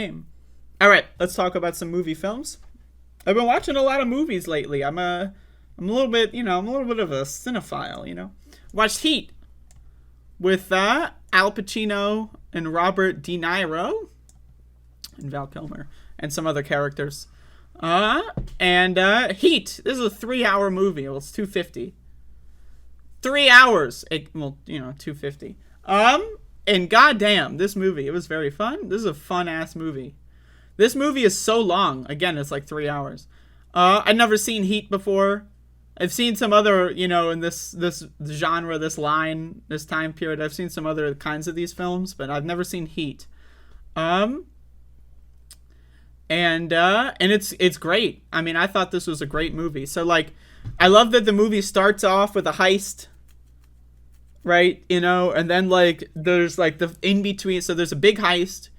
game. All right, let's talk about some movie films. I've been watching a lot of movies lately. I'm a little bit, I'm a little bit of a cinephile. Watched Heat with Al Pacino and Robert De Niro and Val Kilmer and some other characters. And Heat. This is a 3-hour movie. Well, it's 250. 3 hours. 250. And goddamn, this movie, it was very fun. This is a fun ass movie. This movie is so long. Again, it's like 3 hours. I'd never seen Heat before. I've seen some other, in this genre, this line, this time period. I've seen some other kinds of these films, but I've never seen Heat. And it's great. I mean, I thought this was a great movie. So like, I love that the movie starts off with a heist, right? And then like there's like the in between. So there's a big heist,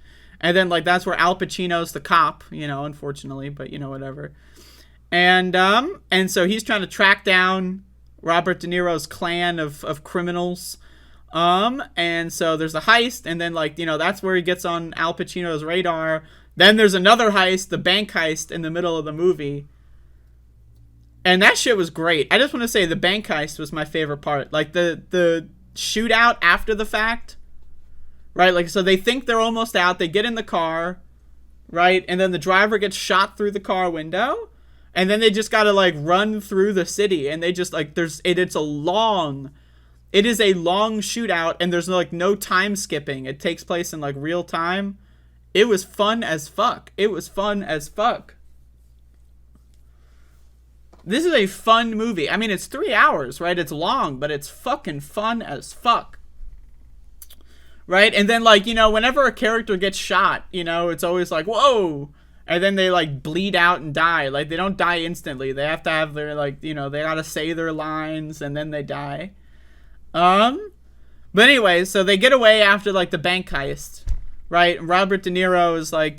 and then like that's where Al Pacino's the cop, unfortunately, but whatever. And so he's trying to track down Robert De Niro's clan of criminals. And so there's a heist, and then like, that's where he gets on Al Pacino's radar. Then there's another heist, the bank heist, in the middle of the movie. And that shit was great. I just want to say the bank heist was my favorite part. Like the shootout after the fact, right? Like, so they think they're almost out. They get in the car, right? And then the driver gets shot through the car window. And then they just got to like run through the city. And they just like, it is a long shootout. And there's like no time skipping. It takes place in like real time. It was fun as fuck. This is a fun movie. I mean, it's 3 hours, right? It's long, but it's fucking fun as fuck. Right? And then like, whenever a character gets shot, it's always like, whoa. And then they like bleed out and die. Like they don't die instantly. They have to have their like, they gotta say their lines and then they die. But anyway, so they get away after like the bank heist, right? And Robert De Niro is like,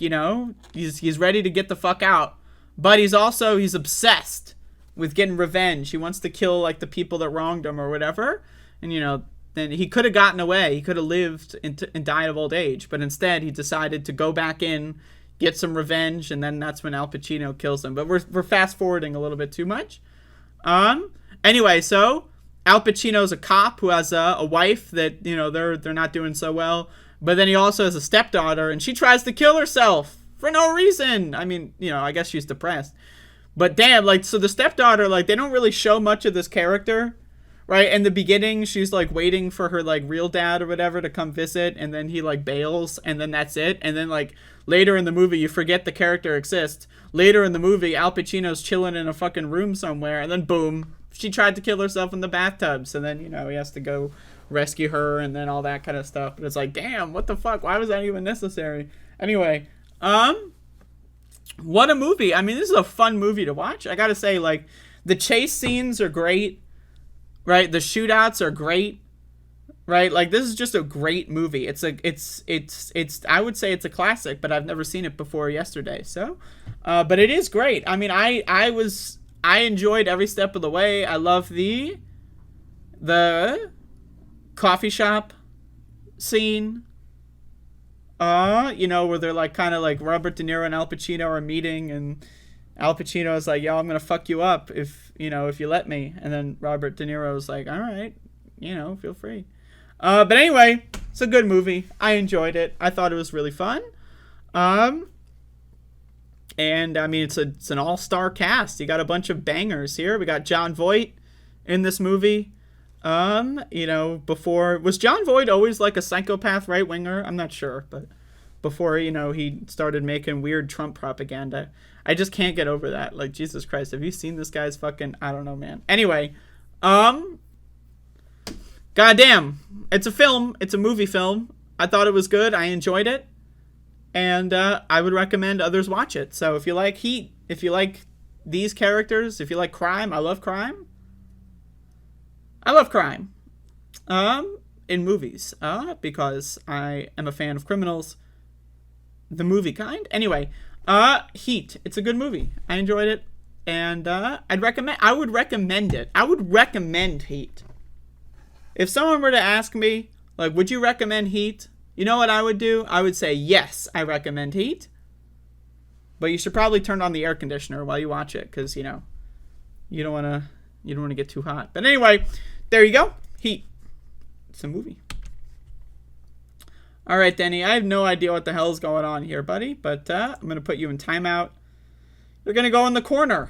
he's ready to get the fuck out, but he's obsessed with getting revenge. He wants to kill like the people that wronged him or whatever. And then he could have gotten away. He could have lived and died of old age, but instead he decided to go back in, get some revenge, and then that's when Al Pacino kills him. But we're fast forwarding a little bit too much. Anyway, so Al Pacino's a cop who has a wife that they're not doing so well, but then he also has a stepdaughter, and she tries to kill herself for no reason. I mean, I guess she's depressed. But damn, like, so the stepdaughter, like, they don't really show much of this character, right? In the beginning, she's like waiting for her like real dad or whatever to come visit, and then he like bails, and then that's it. And then like later in the movie, you forget the character exists. Later in the movie, Al Pacino's chilling in a fucking room somewhere, and then boom, she tried to kill herself in the bathtub. So then, he has to go rescue her and then all that kind of stuff. But it's like, damn, what the fuck? Why was that even necessary? Anyway, what a movie. I mean, this is a fun movie to watch. I gotta say, like, the chase scenes are great, right? The shootouts are great, right? Like, this is just a great movie. It's I would say it's a classic, but I've never seen it before yesterday. So, but it is great. I mean, I enjoyed every step of the way. I love the coffee shop scene. Where they're like kind of like Robert De Niro and Al Pacino are meeting, and Al Pacino is like, yo, I'm gonna fuck you up if you let me. And then Robert De Niro is like, all right, feel free. But anyway, it's a good movie. I enjoyed it. I thought it was really fun. And I mean, it's an all-star cast. You got a bunch of bangers here. We got Jon Voight in this movie. Before, was Jon Voight always like a psychopath right winger? I'm not sure, but before, he started making weird Trump propaganda. I just can't get over that. Like, Jesus Christ, have you seen this guy's fucking, I don't know, man. Anyway, goddamn, it's a film. It's a movie film. I thought it was good. I enjoyed it. And, I would recommend others watch it. So if you like Heat, if you like these characters, if you like crime, I love crime. In movies, because I am a fan of criminals, the movie kind. Anyway, Heat, it's a good movie. I enjoyed it, and I would recommend it. I would recommend Heat. If someone were to ask me, like, would you recommend Heat? You know what I would do? I would say, yes, I recommend Heat. But you should probably turn on the air conditioner while you watch it, because, you know, you don't want to get too hot. But anyway, there you go. Heat. It's a movie. All right, Denny, I have no idea what the hell is going on here, buddy, but I'm going to put you in timeout. You're going to go in the corner.